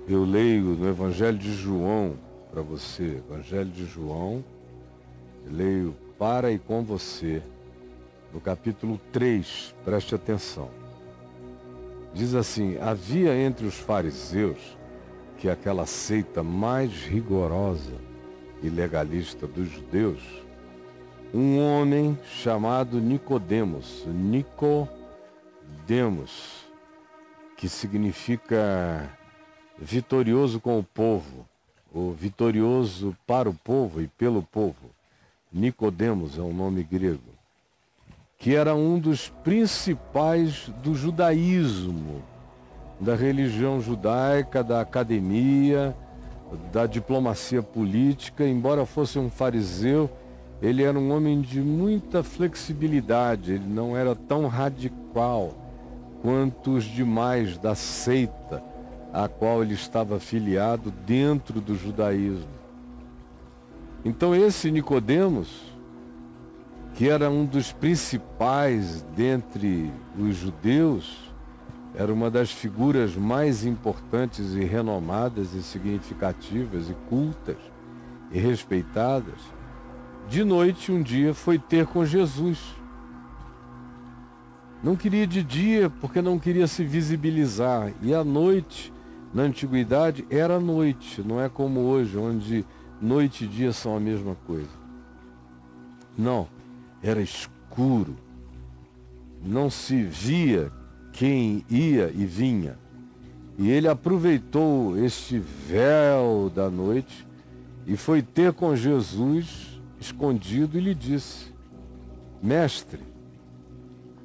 Eu leio no Evangelho de João para você, Evangelho de João, leio para e com você, no capítulo 3, preste atenção. Diz assim: havia entre os fariseus, que é aquela seita mais rigorosa e legalista dos judeus, um homem chamado Nicodemos, que significa vitorioso com o povo, ou vitorioso para o povo e pelo povo. Nicodemos é um nome grego, que era um dos principais do judaísmo, da religião judaica, da academia, da diplomacia política. Embora fosse um fariseu, ele era um homem de muita flexibilidade, ele não era tão radical quanto os demais da seita a qual ele estava afiliado dentro do judaísmo. Então esse Nicodemos, que era um dos principais dentre os judeus, era uma das figuras mais importantes e renomadas e significativas e cultas e respeitadas, de noite um dia foi ter com Jesus. Não queria de dia porque não queria se visibilizar, e à noite, na antiguidade, era noite, não é como hoje, onde noite e dia são a mesma coisa. Não, era escuro, não se via quem ia e vinha. E ele aproveitou este véu da noite e foi ter com Jesus escondido e lhe disse: mestre,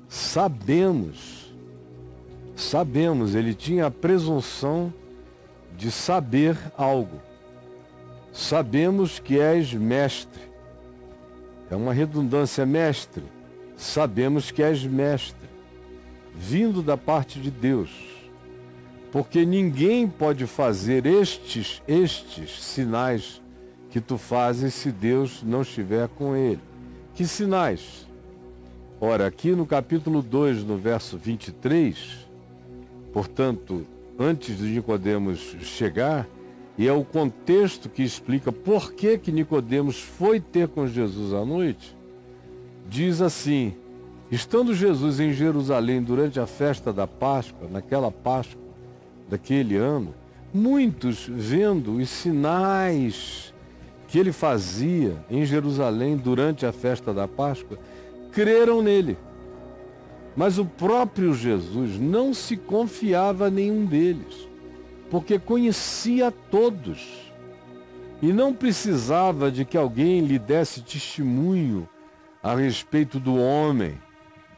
sabemos, ele tinha a presunção de saber algo. Sabemos que és mestre. É uma redundância, mestre. Sabemos que és mestre, vindo da parte de Deus. Porque ninguém pode fazer estes sinais que tu fazes se Deus não estiver com ele. Que sinais? Ora, aqui no capítulo 2, no verso 23, portanto, antes de Nicodemos chegar, e é o contexto que explica por que Nicodemos foi ter com Jesus à noite, diz assim: estando Jesus em Jerusalém durante a festa da Páscoa, naquela Páscoa daquele ano, muitos, vendo os sinais que ele fazia em Jerusalém durante a festa da Páscoa, creram nele. Mas o próprio Jesus não se confiava a nenhum deles, porque conhecia todos e não precisava de que alguém lhe desse testemunho a respeito do homem,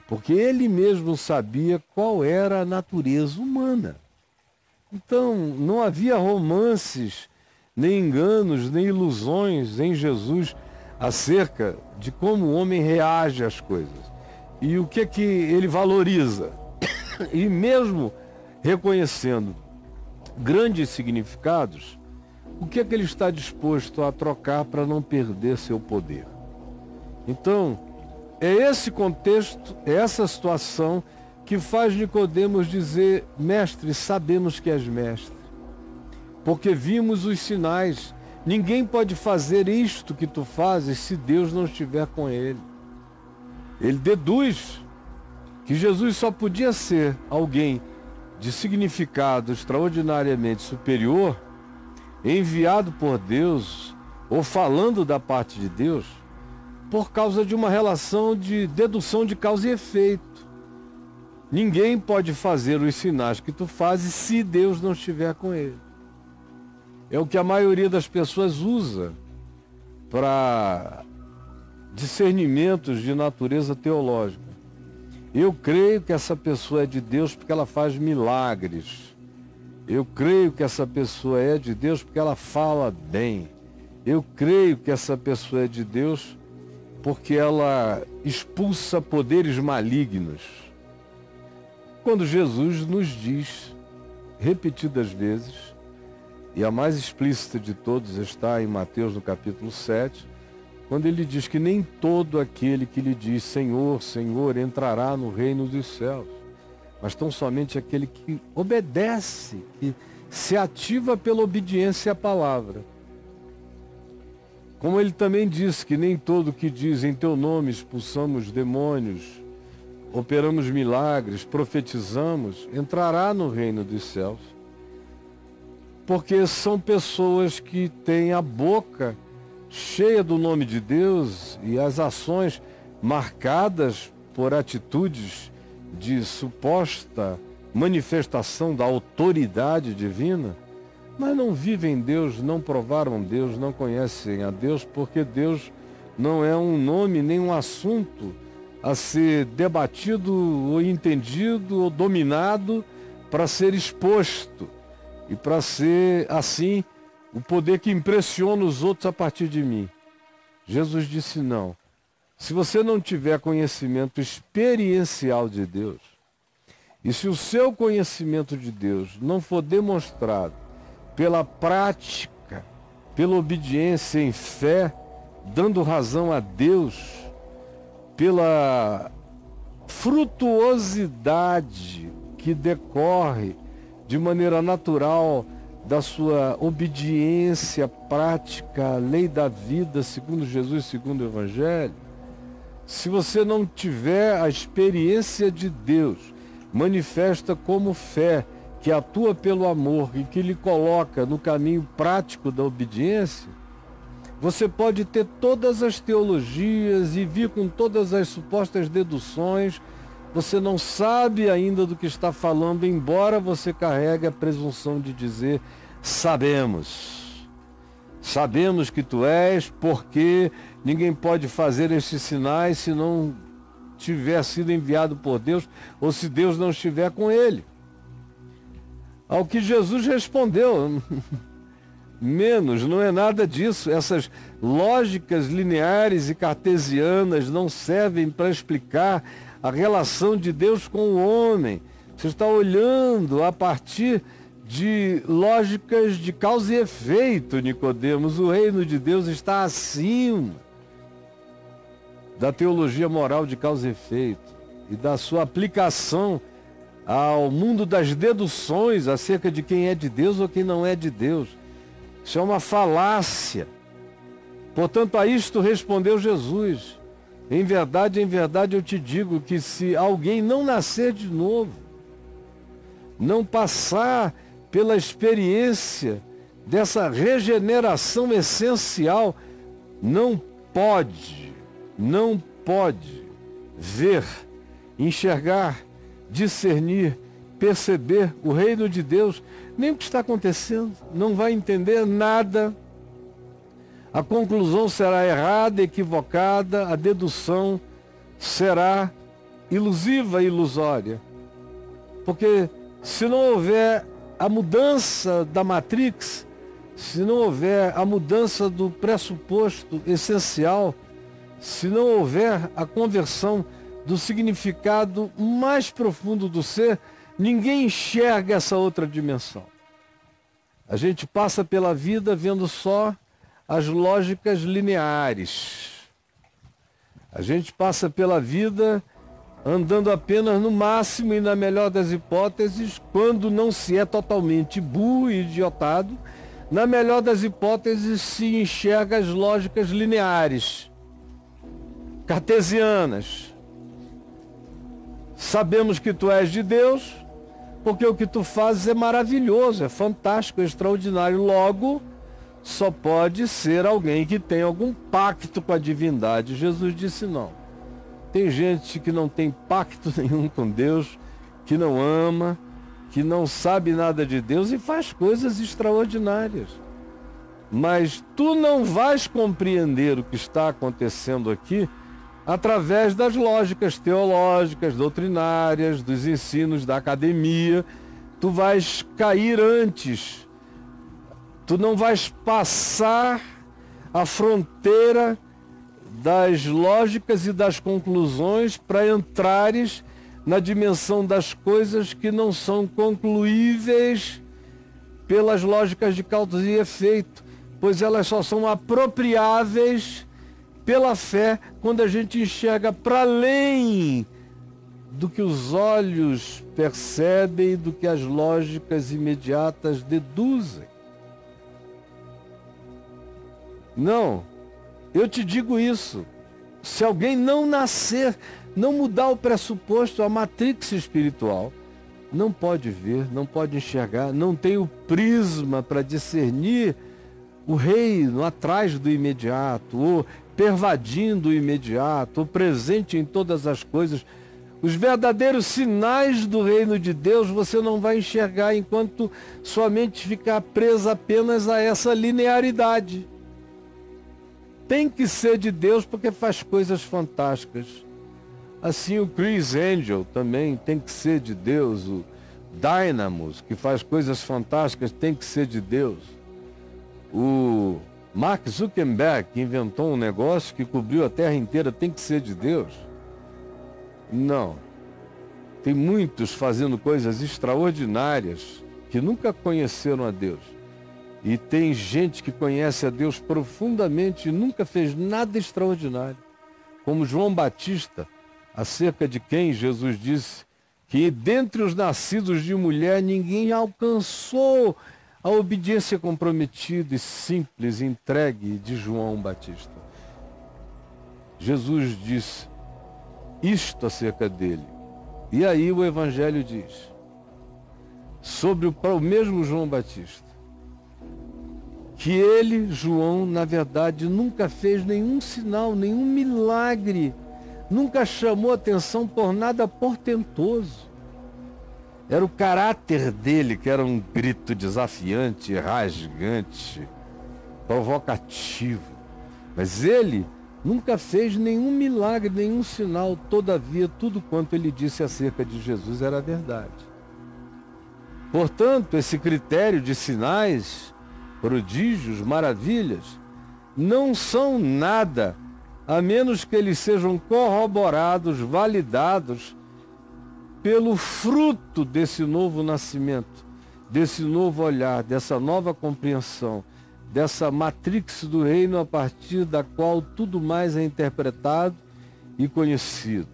porque ele mesmo sabia qual era a natureza humana. Então, não havia romances, nem enganos, nem ilusões em Jesus acerca de como o homem reage às coisas e o que é que ele valoriza. E mesmo reconhecendo grandes significados, o que é que ele está disposto a trocar para não perder seu poder? Então, é esse contexto, é essa situação que faz Nicodemos dizer: mestre, sabemos que és mestre, porque vimos os sinais. Ninguém pode fazer isto que tu fazes se Deus não estiver com ele. Ele deduz que Jesus só podia ser alguém de significado extraordinariamente superior, enviado por Deus, ou falando da parte de Deus, por causa de uma relação de dedução de causa e efeito. Ninguém pode fazer os sinais que tu fazes se Deus não estiver com ele. É o que a maioria das pessoas usa para discernimentos de natureza teológica. Eu creio que essa pessoa é de Deus porque ela faz milagres. Eu creio que essa pessoa é de Deus porque ela fala bem. Eu creio que essa pessoa é de Deus porque ela expulsa poderes malignos. Quando Jesus nos diz, repetidas vezes, e a mais explícita de todos está em Mateus no capítulo 7, quando ele diz que nem todo aquele que lhe diz Senhor, Senhor, entrará no reino dos céus, mas tão somente aquele que obedece, se ativa pela obediência à palavra. Como ele também disse que nem todo que diz em teu nome expulsamos demônios, operamos milagres, profetizamos, entrará no reino dos céus. Porque são pessoas que têm a boca cheia do nome de Deus e as ações marcadas por atitudes de suposta manifestação da autoridade divina, mas não vivem Deus, não provaram Deus, não conhecem a Deus, porque Deus não é um nome nem um assunto a ser debatido ou entendido ou dominado para ser exposto e para ser, assim, o poder que impressiona os outros a partir de mim. Jesus disse não. Se você não tiver conhecimento experiencial de Deus, e se o seu conhecimento de Deus não for demonstrado pela prática, pela obediência em fé, dando razão a Deus, pela frutuosidade que decorre de maneira natural da sua obediência prática à lei da vida, segundo Jesus, segundo o Evangelho, se você não tiver a experiência de Deus manifesta como fé, que atua pelo amor e que lhe coloca no caminho prático da obediência, você pode ter todas as teologias e vir com todas as supostas deduções, você não sabe ainda do que está falando, embora você carregue a presunção de dizer, sabemos. Sabemos que tu és, porque ninguém pode fazer estes sinais se não tiver sido enviado por Deus, ou se Deus não estiver com ele. Ao que Jesus respondeu, menos, não é nada disso. Essas lógicas lineares e cartesianas não servem para explicar a relação de Deus com o homem. Você está olhando a partir de lógicas de causa e efeito, Nicodemos. O reino de Deus está acima da teologia moral de causa e efeito e da sua aplicação ao mundo das deduções acerca de quem é de Deus ou quem não é de Deus. Isso é uma falácia. Portanto, a isto respondeu Jesus. Em verdade eu te digo que se alguém não nascer de novo, não passar pela experiência dessa regeneração essencial, não pode ver, enxergar, discernir, perceber o reino de Deus, nem o que está acontecendo, não vai entender nada. A conclusão será errada, equivocada, a dedução será ilusiva e ilusória. Porque se não houver a mudança da matrix, se não houver a mudança do pressuposto essencial, se não houver a conversão do significado mais profundo do ser, ninguém enxerga essa outra dimensão. A gente passa pela vida vendo só as lógicas lineares. A gente passa pela vida andando apenas no máximo e na melhor das hipóteses, quando não se é totalmente burro e idiotado, na melhor das hipóteses se enxerga as lógicas lineares, cartesianas. Sabemos que tu és de Deus, porque o que tu fazes é maravilhoso, é fantástico, é extraordinário. Logo, só pode ser alguém que tem algum pacto com a divindade. Jesus disse não. Tem gente que não tem pacto nenhum com Deus, que não ama, que não sabe nada de Deus e faz coisas extraordinárias. Mas tu não vais compreender o que está acontecendo aqui através das lógicas teológicas, doutrinárias, dos ensinos da academia. Tu vais cair antes. Tu não vais passar a fronteira das lógicas e das conclusões para entrares na dimensão das coisas que não são concluíveis pelas lógicas de causa e efeito, pois elas só são apropriáveis pela fé quando a gente enxerga para além do que os olhos percebem, do que as lógicas imediatas deduzem. Não, eu te digo isso. Se alguém não nascer, não mudar o pressuposto, a matrix espiritual, não pode ver, não pode enxergar, não tem o prisma para discernir o reino atrás do imediato, ou pervadindo o imediato, ou presente em todas as coisas. Os verdadeiros sinais do reino de Deus você não vai enxergar enquanto sua mente ficar presa apenas a essa linearidade. Tem que ser de Deus porque faz coisas fantásticas. Assim o Chris Angel também tem que ser de Deus. O Dynamos, que faz coisas fantásticas, tem que ser de Deus. O Mark Zuckerberg, que inventou um negócio que cobriu a Terra inteira, tem que ser de Deus. Não. Tem muitos fazendo coisas extraordinárias que nunca conheceram a Deus. E tem gente que conhece a Deus profundamente e nunca fez nada extraordinário. Como João Batista, acerca de quem Jesus disse que dentre os nascidos de mulher ninguém alcançou a obediência comprometida e simples, entregue de João Batista. Jesus disse isto acerca dele. E aí o Evangelho diz, sobre o mesmo João Batista, que ele, João, na verdade, nunca fez nenhum sinal, nenhum milagre, nunca chamou atenção por nada portentoso. Era o caráter dele, que era um grito desafiante, rasgante, provocativo. Mas ele nunca fez nenhum milagre, nenhum sinal. Todavia, tudo quanto ele disse acerca de Jesus era verdade. Portanto, esse critério de sinais, prodígios, maravilhas, não são nada, a menos que eles sejam corroborados, validados pelo fruto desse novo nascimento, desse novo olhar, dessa nova compreensão, dessa matrix do reino a partir da qual tudo mais é interpretado e conhecido.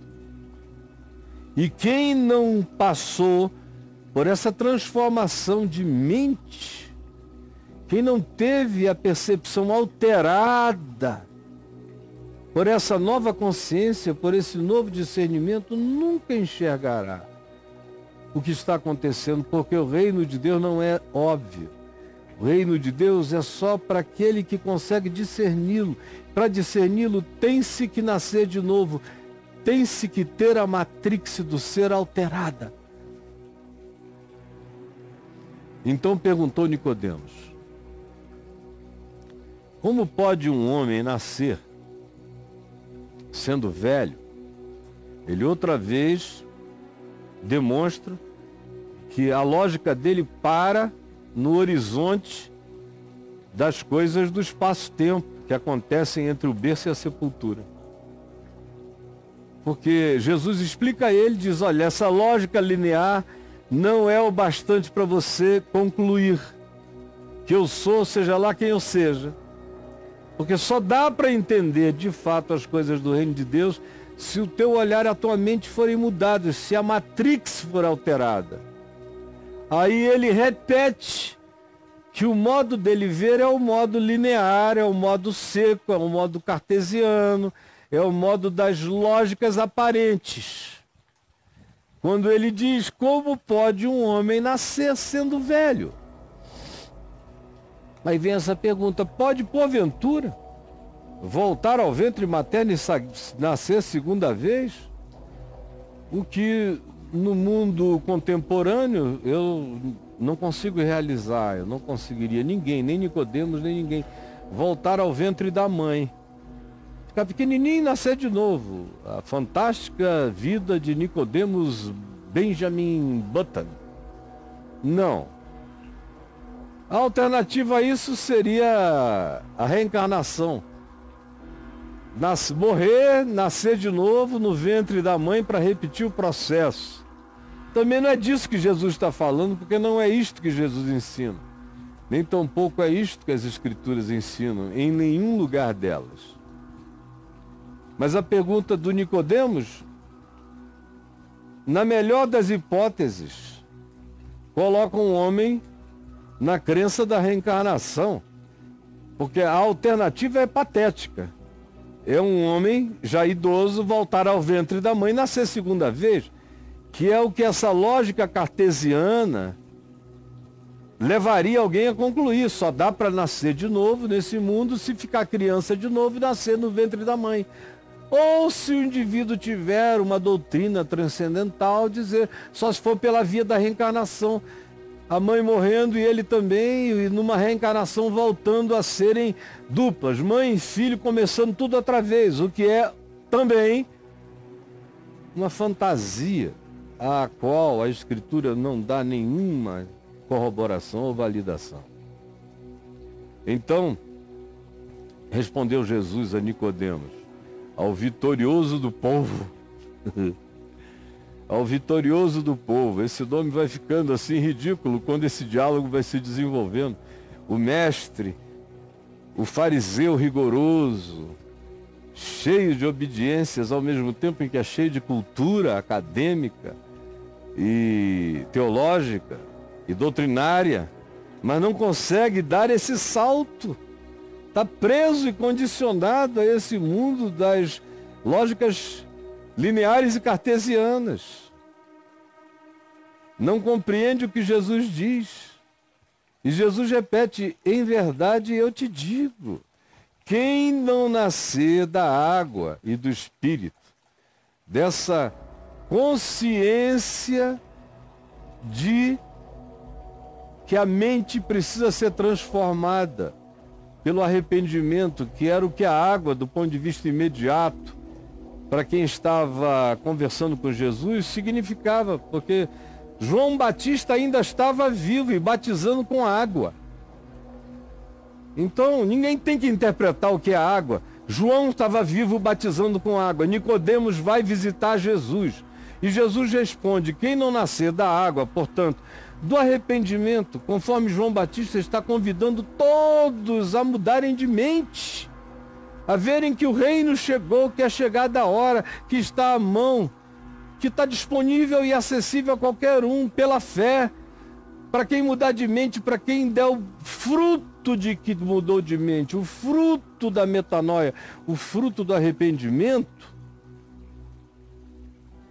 E quem não passou por essa transformação de mente, quem não teve a percepção alterada por essa nova consciência, por esse novo discernimento, nunca enxergará o que está acontecendo, porque o reino de Deus não é óbvio. O reino de Deus é só para aquele que consegue discerni-lo. Para discerni-lo, tem-se que nascer de novo, tem-se que ter a matrix do ser alterada. Então perguntou Nicodemos, como pode um homem nascer sendo velho? Ele outra vez demonstra que a lógica dele para no horizonte das coisas do espaço-tempo que acontecem entre o berço e a sepultura. Porque Jesus explica a ele, diz, olha, essa lógica linear não é o bastante para você concluir que eu sou, seja lá quem eu seja. Porque só dá para entender de fato as coisas do reino de Deus se o teu olhar e a tua mente forem mudados, se a matrix for alterada. Aí ele repete que o modo dele ver é o modo linear, é o modo seco, é o modo cartesiano, é o modo das lógicas aparentes. Quando ele diz, como pode um homem nascer sendo velho? Aí vem essa pergunta, pode porventura voltar ao ventre materno e nascer segunda vez? O que no mundo contemporâneo eu não consigo realizar, eu não conseguiria, ninguém, nem Nicodemos, nem ninguém, voltar ao ventre da mãe, ficar pequenininho e nascer de novo. A fantástica vida de Nicodemos Benjamin Button. Não. A alternativa a isso seria a reencarnação. Morrer, nascer de novo no ventre da mãe para repetir o processo. Também não é disso que Jesus está falando, porque não é isto que Jesus ensina. Nem tampouco é isto que as Escrituras ensinam, em nenhum lugar delas. Mas a pergunta do Nicodemos na melhor das hipóteses, colocam um homem na crença da reencarnação, porque a alternativa é patética. É um homem já idoso voltar ao ventre da mãe e nascer segunda vez, que é o que essa lógica cartesiana levaria alguém a concluir. Só dá para nascer de novo nesse mundo se ficar criança de novo e nascer no ventre da mãe. Ou se o indivíduo tiver uma doutrina transcendental, dizer só se for pela via da reencarnação, a mãe morrendo e ele também, e numa reencarnação voltando a serem duplas, mãe e filho começando tudo outra vez, o que é também uma fantasia a qual a Escritura não dá nenhuma corroboração ou validação. Então, respondeu Jesus a Nicodemos, ao vitorioso do povo, ao vitorioso do povo. Esse nome vai ficando assim ridículo quando esse diálogo vai se desenvolvendo. O mestre, o fariseu rigoroso, cheio de obediências, ao mesmo tempo em que é cheio de cultura acadêmica e teológica e doutrinária, mas não consegue dar esse salto. Está preso e condicionado a esse mundo das lógicas lineares e cartesianas. Não compreende o que Jesus diz. E Jesus repete, em verdade eu te digo, quem não nascer da água e do Espírito, dessa consciência de que a mente precisa ser transformada pelo arrependimento, que era o que a água, do ponto de vista imediato, para quem estava conversando com Jesus, significava, porque João Batista ainda estava vivo e batizando com água. Então, ninguém tem que interpretar o que é água. João estava vivo batizando com água. Nicodemos vai visitar Jesus. E Jesus responde, quem não nascer da água, portanto, do arrependimento, conforme João Batista está convidando todos a mudarem de mente, a verem que o reino chegou, que é chegada a hora, que está à mão, que está disponível e acessível a qualquer um, pela fé, para quem mudar de mente, para quem der o fruto de que mudou de mente, o fruto da metanoia, o fruto do arrependimento.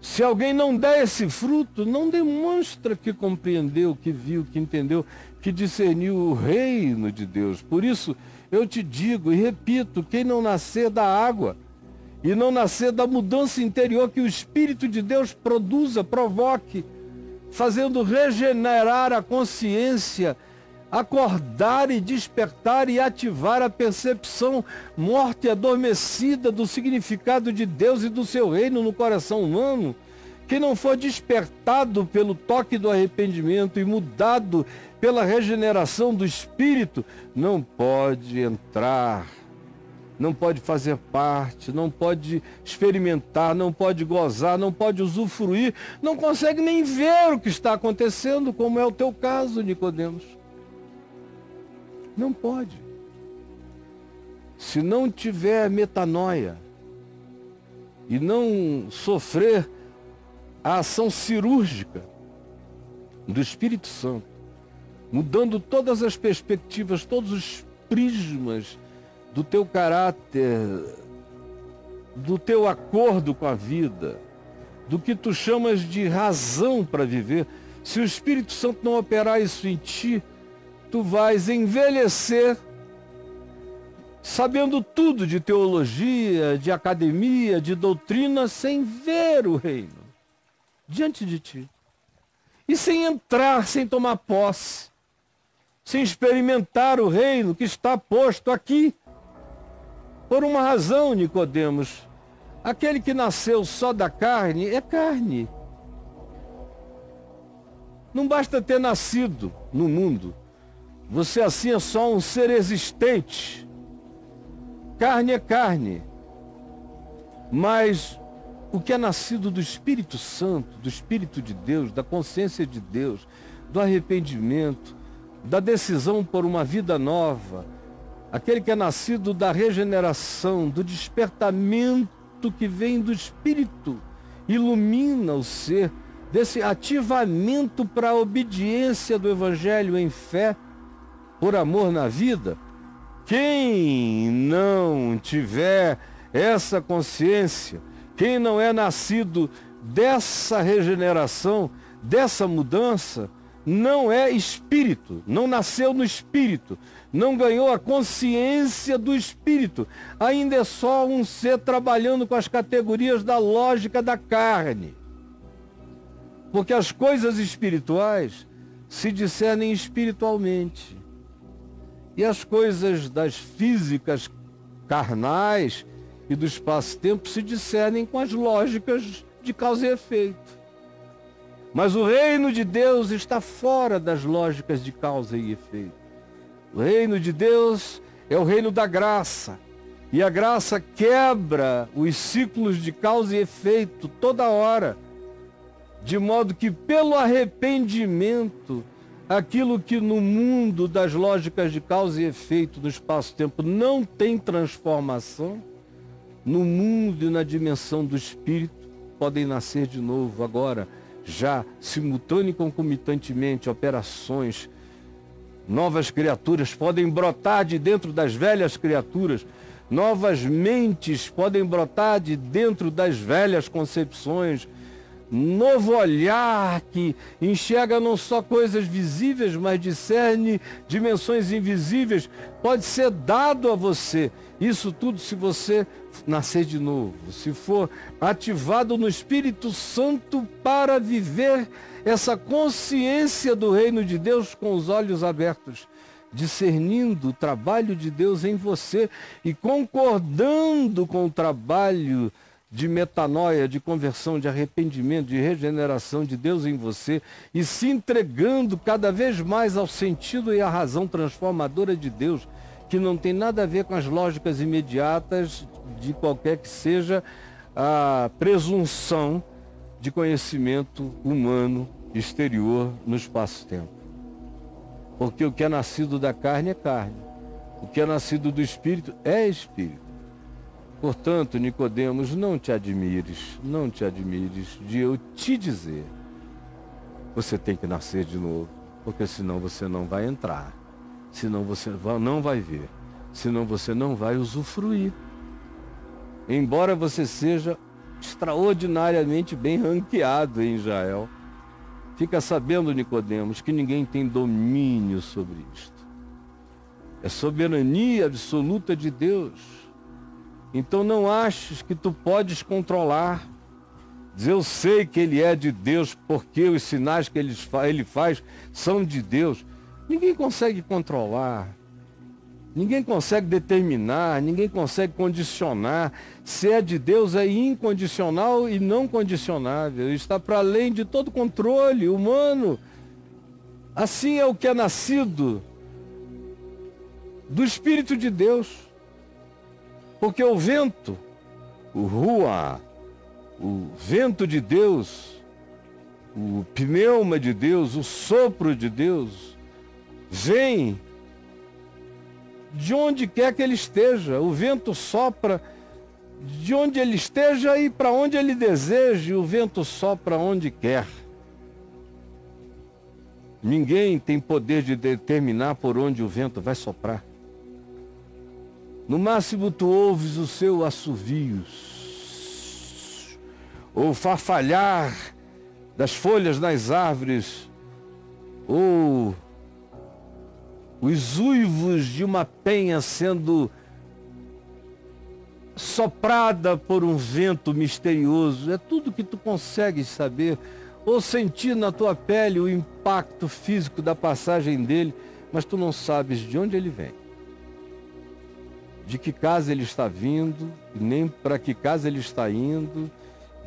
Se alguém não der esse fruto, não demonstra que compreendeu, que viu, que entendeu, que discerniu o reino de Deus. Por isso, eu te digo e repito, quem não nascer da água e não nascer da mudança interior que o Espírito de Deus produza, provoque, fazendo regenerar a consciência, acordar e despertar e ativar a percepção morta e adormecida do significado de Deus e do seu reino no coração humano, que não for despertado pelo toque do arrependimento e mudado pela regeneração do Espírito, não pode entrar, não pode fazer parte, não pode experimentar, não pode gozar, não pode usufruir, não consegue nem ver o que está acontecendo, como é o teu caso, Nicodemos. Não pode. Se não tiver metanoia e não sofrer a ação cirúrgica do Espírito Santo, mudando todas as perspectivas, todos os prismas do teu caráter, do teu acordo com a vida, do que tu chamas de razão para viver, se o Espírito Santo não operar isso em ti, tu vais envelhecer sabendo tudo de teologia, de academia, de doutrina, sem ver o reino diante de ti. E sem entrar, sem tomar posse, sem experimentar o reino que está posto aqui. Por uma razão, Nicodemos, aquele que nasceu só da carne é carne. Não basta ter nascido no mundo. Você assim é só um ser existente. Carne é carne. Mas o que é nascido do Espírito Santo, do Espírito de Deus, da consciência de Deus, do arrependimento, da decisão por uma vida nova, aquele que é nascido da regeneração, do despertamento que vem do Espírito, ilumina o ser, desse ativamento para a obediência do Evangelho em fé, por amor na vida. Quem não tiver essa consciência, quem não é nascido dessa regeneração, dessa mudança, não é espírito, não nasceu no espírito, não ganhou a consciência do espírito, ainda é só um ser trabalhando com as categorias da lógica da carne. Porque as coisas espirituais se discernem espiritualmente. E as coisas das físicas carnais e do espaço-tempo se discernem com as lógicas de causa e efeito. Mas o reino de Deus está fora das lógicas de causa e efeito. O reino de Deus é o reino da graça. E a graça quebra os ciclos de causa e efeito toda hora. De modo que pelo arrependimento, aquilo que no mundo das lógicas de causa e efeito no espaço-tempo não tem transformação, no mundo e na dimensão do espírito podem nascer de novo agora, já simultâneo e concomitantemente, operações, novas criaturas podem brotar de dentro das velhas criaturas, novas mentes podem brotar de dentro das velhas concepções, novo olhar que enxerga não só coisas visíveis, mas discerne dimensões invisíveis, pode ser dado a você. Isso tudo se você nascer de novo, se for ativado no Espírito Santo para viver essa consciência do reino de Deus com os olhos abertos, discernindo o trabalho de Deus em você e concordando com o trabalho de metanoia, de conversão, de arrependimento, de regeneração de Deus em você e se entregando cada vez mais ao sentido e à razão transformadora de Deus, que não tem nada a ver com as lógicas imediatas de qualquer que seja a presunção de conhecimento humano exterior no espaço-tempo. Porque o que é nascido da carne é carne, o que é nascido do espírito é espírito. Portanto, Nicodemos, não te admires de eu te dizer, você tem que nascer de novo, porque senão você não vai entrar, senão você não vai ver, senão você não vai usufruir. Embora você seja extraordinariamente bem ranqueado em Israel, fica sabendo, Nicodemos, que ninguém tem domínio sobre isto. É soberania absoluta de Deus. Então não aches que tu podes controlar. Diz, eu sei que ele é de Deus porque os sinais que ele faz são de Deus. Ninguém consegue controlar. Ninguém consegue determinar, ninguém consegue condicionar. Se é de Deus, é incondicional e não condicionável. Está para além de todo controle humano. Assim é o que é nascido do Espírito de Deus. Porque o vento, o ruá, o vento de Deus, o pneuma de Deus, o sopro de Deus, vem de onde quer que ele esteja. O vento sopra de onde ele esteja e para onde ele deseje. O vento sopra onde quer. Ninguém tem poder de determinar por onde o vento vai soprar. No máximo tu ouves o seu assovio, ou farfalhar das folhas nas árvores, ou os uivos de uma penha sendo soprada por um vento misterioso. É tudo que tu consegues saber, ou sentir na tua pele o impacto físico da passagem dele, mas tu não sabes de onde ele vem, de que casa ele está vindo, nem para que casa ele está indo,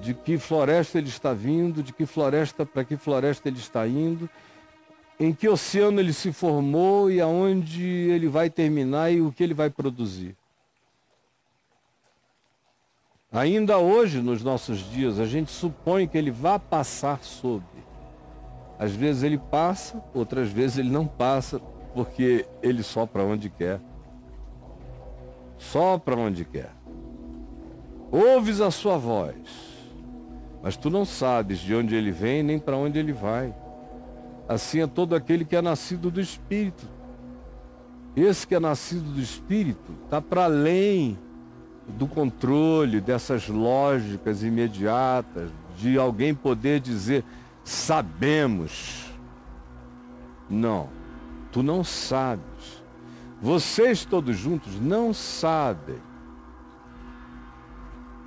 de que floresta ele está vindo, de que floresta para que floresta ele está indo, em que oceano ele se formou e aonde ele vai terminar e o que ele vai produzir. Ainda hoje, nos nossos dias, a gente supõe que ele vá passar sobre. Às vezes ele passa, outras vezes ele não passa, porque ele sopra onde quer. Sopra onde quer. Ouves a sua voz, mas tu não sabes de onde ele vem nem para onde ele vai. Assim é todo aquele que é nascido do Espírito. Esse que é nascido do Espírito está para além do controle dessas lógicas imediatas, de alguém poder dizer, sabemos. Não, tu não sabes. Vocês todos juntos não sabem.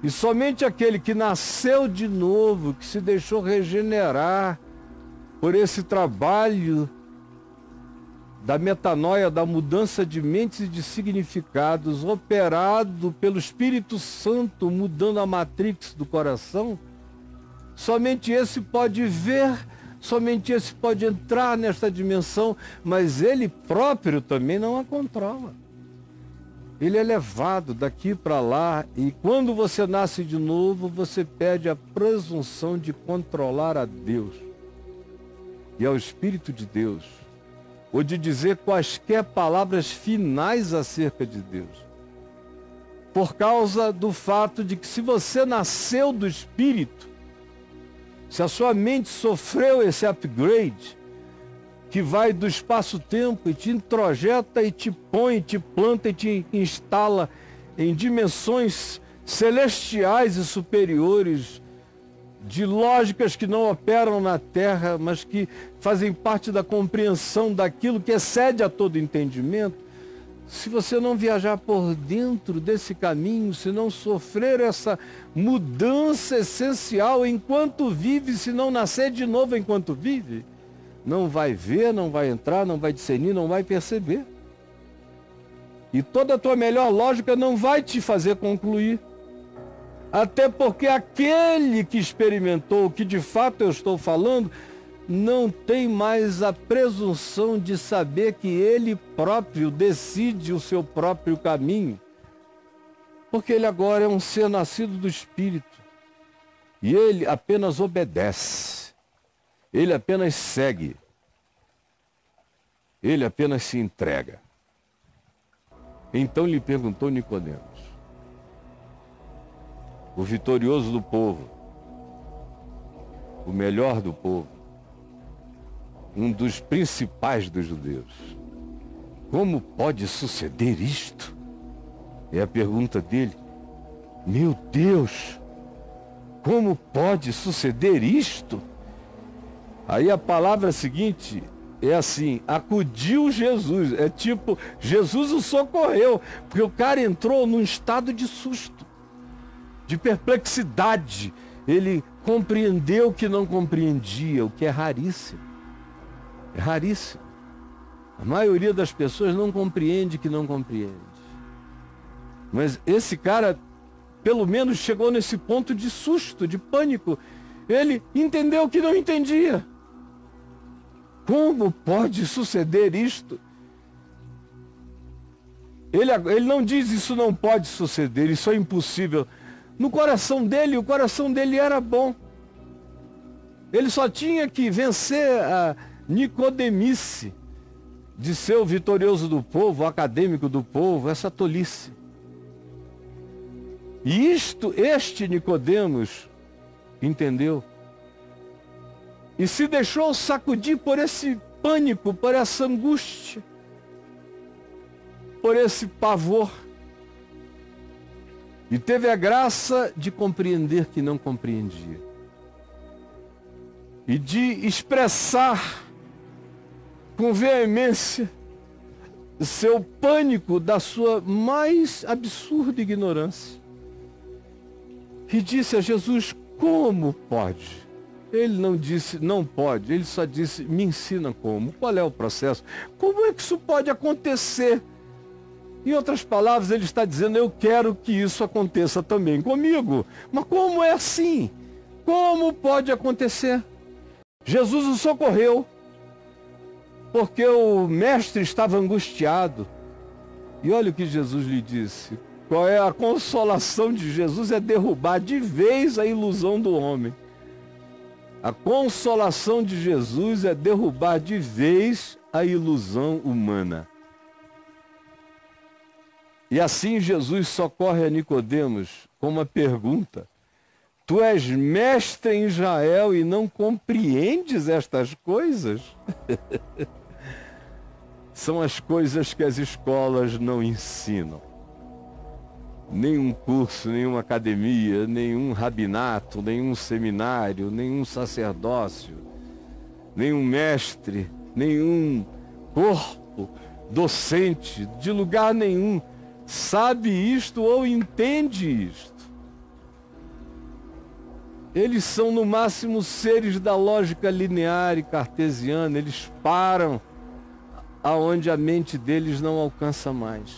E somente aquele que nasceu de novo, que se deixou regenerar por esse trabalho da metanoia, da mudança de mentes e de significados, operado pelo Espírito Santo, mudando a matrix do coração, somente esse pode ver, somente esse pode entrar nesta dimensão, mas ele próprio também não a controla. Ele é levado daqui para lá, e quando você nasce de novo, você perde a presunção de controlar a Deus e ao Espírito de Deus, ou de dizer quaisquer palavras finais acerca de Deus. Por causa do fato de que se você nasceu do Espírito, se a sua mente sofreu esse upgrade, que vai do espaço-tempo e te introjeta e te põe, te planta e te instala em dimensões celestiais e superiores, de lógicas que não operam na Terra, mas que fazem parte da compreensão daquilo que excede a todo entendimento. Se você não viajar por dentro desse caminho, se não sofrer essa mudança essencial enquanto vive, se não nascer de novo enquanto vive, não vai ver, não vai entrar, não vai discernir, não vai perceber. E toda a tua melhor lógica não vai te fazer concluir. Até porque aquele que experimentou o que de fato eu estou falando, não tem mais a presunção de saber que ele próprio decide o seu próprio caminho. Porque ele agora é um ser nascido do Espírito. E ele apenas obedece. Ele apenas segue. Ele apenas se entrega. Então lhe perguntou Nicodemos, o vitorioso do povo, o melhor do povo, um dos principais dos judeus: como pode suceder isto? É a pergunta dele. Meu Deus, como pode suceder isto? Aí a palavra seguinte é assim: acudiu Jesus. É tipo, Jesus o socorreu, porque o cara entrou num estado de susto, de perplexidade. Ele compreendeu o que não compreendia, o que é raríssimo. É raríssimo. A maioria das pessoas não compreende que não compreende. Mas esse cara, pelo menos, chegou nesse ponto de susto, de pânico. Ele entendeu que não entendia. Como pode suceder isto? Ele não diz isso não pode suceder, isso é impossível. No coração dele, o coração dele era bom. Ele só tinha que vencer a nicodemice de ser o vitorioso do povo, o acadêmico do povo, essa tolice. E este Nicodemos entendeu. E se deixou sacudir por esse pânico, por essa angústia, por esse pavor. E teve a graça de compreender que não compreendia. E de expressar com veemência seu pânico da sua mais absurda ignorância. E disse a Jesus: como pode? Ele não disse não pode, ele só disse: me ensina como. Qual é o processo? Como é que isso pode acontecer? Em outras palavras, ele está dizendo: eu quero que isso aconteça também comigo. Mas como é assim? Como pode acontecer? Jesus o socorreu, porque o mestre estava angustiado. E olha o que Jesus lhe disse. Qual é a consolação de Jesus? É derrubar de vez a ilusão do homem. A consolação de Jesus é derrubar de vez a ilusão humana. E assim Jesus socorre a Nicodemos com uma pergunta: Tu és mestre em Israel e não compreendes estas coisas? São as coisas que as escolas não ensinam. Nenhum curso, nenhuma academia, nenhum rabinato, nenhum seminário, nenhum sacerdócio, nenhum mestre, nenhum corpo docente de lugar nenhum sabe isto ou entende isto. Eles são no máximo seres da lógica linear e cartesiana, eles param aonde a mente deles não alcança mais.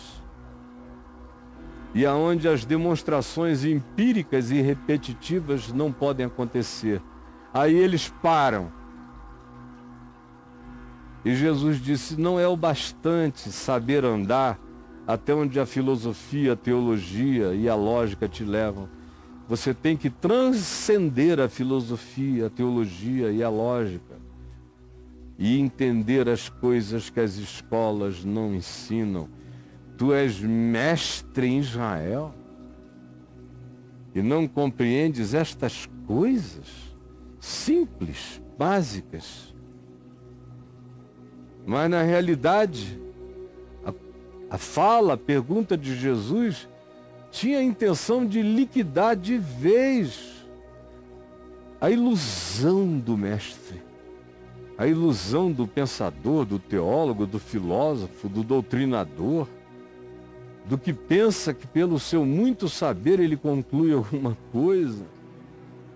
E aonde as demonstrações empíricas e repetitivas não podem acontecer. Aí eles param. E Jesus disse, não é o bastante saber andar até onde a filosofia, a teologia e a lógica te levam. Você tem que transcender a filosofia, a teologia e a lógica e entender as coisas que as escolas não ensinam. Tu és mestre em Israel e não compreendes estas coisas simples, básicas. Mas na realidade, a fala, a pergunta de Jesus tinha a intenção de liquidar de vez a ilusão do mestre, a ilusão do pensador, do teólogo, do filósofo, do doutrinador, do que pensa que pelo seu muito saber ele conclui alguma coisa,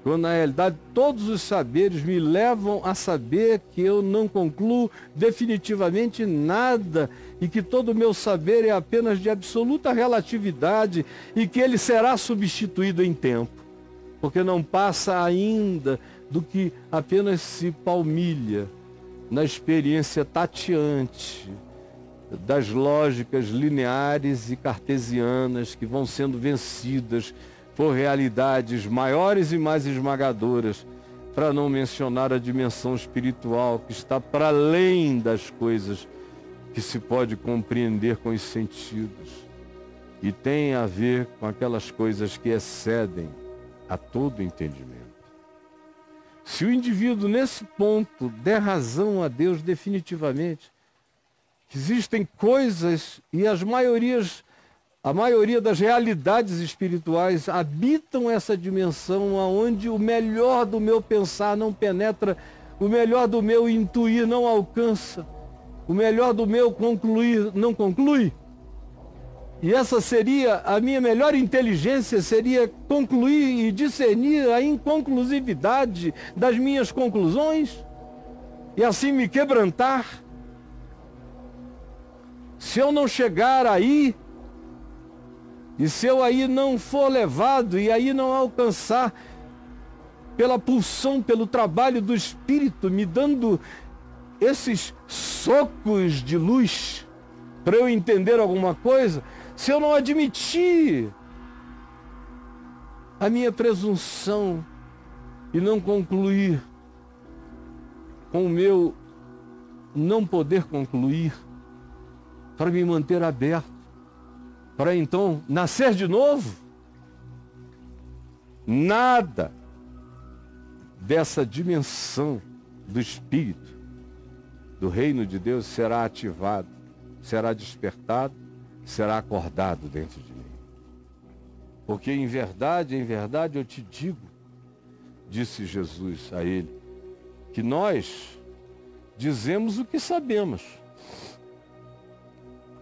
quando na realidade todos os saberes me levam a saber que eu não concluo definitivamente nada e que todo o meu saber é apenas de absoluta relatividade e que ele será substituído em tempo, porque não passa ainda do que apenas se palmilha na experiência tateante das lógicas lineares e cartesianas que vão sendo vencidas por realidades maiores e mais esmagadoras, para não mencionar a dimensão espiritual que está para além das coisas que se pode compreender com os sentidos e tem a ver com aquelas coisas que excedem a todo entendimento. Se o indivíduo nesse ponto der razão a Deus definitivamente, existem coisas e a maioria das realidades espirituais habitam essa dimensão onde o melhor do meu pensar não penetra, o melhor do meu intuir não alcança, o melhor do meu concluir não conclui. E essa seria a minha melhor inteligência, seria concluir e discernir a inconclusividade das minhas conclusões e assim me quebrantar. Se eu não chegar aí, e se eu aí não for levado e aí não alcançar pela pulsão, pelo trabalho do Espírito, me dando esses socos de luz para eu entender alguma coisa, se eu não admitir a minha presunção e não concluir com o meu não poder concluir, para me manter aberto, para então nascer de novo, nada dessa dimensão do Espírito, do reino de Deus será ativado, será despertado, será acordado dentro de mim. Porque em verdade eu te digo, disse Jesus a ele, que nós dizemos o que sabemos.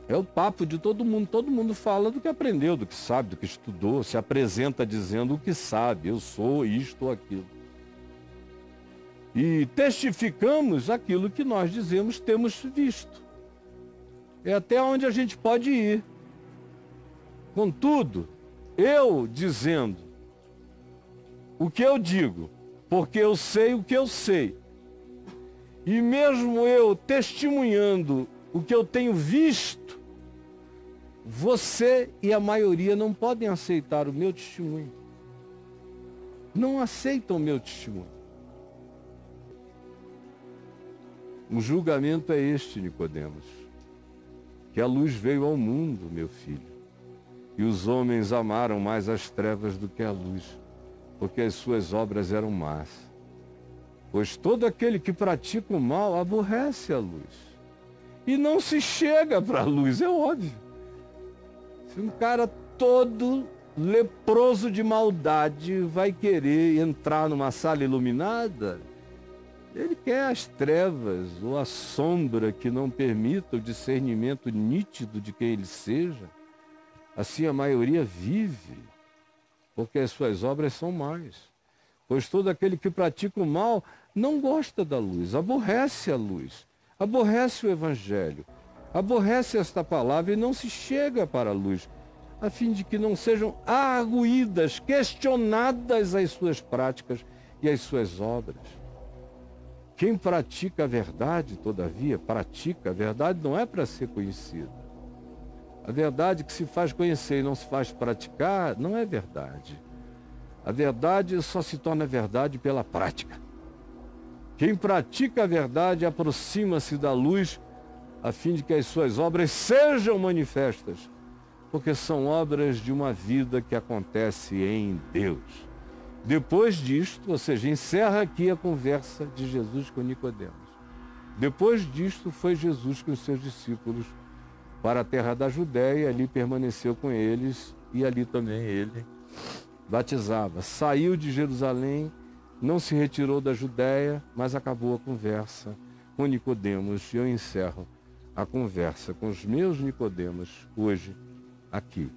É o papo de todo mundo fala do que aprendeu, do que sabe, do que estudou, se apresenta dizendo o que sabe, eu sou isto ou aquilo. E testificamos aquilo que nós dizemos temos visto. É até onde a gente pode ir. Contudo, eu dizendo o que eu digo, porque eu sei o que eu sei, e mesmo eu testemunhando o que eu tenho visto, você e a maioria não podem aceitar o meu testemunho. Não aceitam o meu testemunho. O julgamento é este, Nicodemos, que a luz veio ao mundo, meu filho, e os homens amaram mais as trevas do que a luz, porque as suas obras eram más. Pois todo aquele que pratica o mal aborrece a luz. E não se chega para a luz, é óbvio. Se um cara todo leproso de maldade vai querer entrar numa sala iluminada, ele quer as trevas ou a sombra que não permita o discernimento nítido de quem ele seja. Assim a maioria vive, porque as suas obras são más. Pois todo aquele que pratica o mal não gosta da luz, aborrece a luz, aborrece o evangelho, aborrece esta palavra e não se chega para a luz, a fim de que não sejam arguídas, questionadas as suas práticas e as suas obras. Quem pratica a verdade, todavia, pratica a verdade não é para ser conhecida. A verdade que se faz conhecer e não se faz praticar não é verdade. A verdade só se torna verdade pela prática. Quem pratica a verdade aproxima-se da luz a fim de que as suas obras sejam manifestas, porque são obras de uma vida que acontece em Deus. Depois disto, ou seja, encerra aqui a conversa de Jesus com Nicodemos. Depois disto, foi Jesus com os seus discípulos para a terra da Judéia, ali permaneceu com eles e ali também ele batizava. Saiu de Jerusalém, não se retirou da Judéia, mas acabou a conversa com Nicodemos. E eu encerro a conversa com os meus Nicodemos hoje aqui.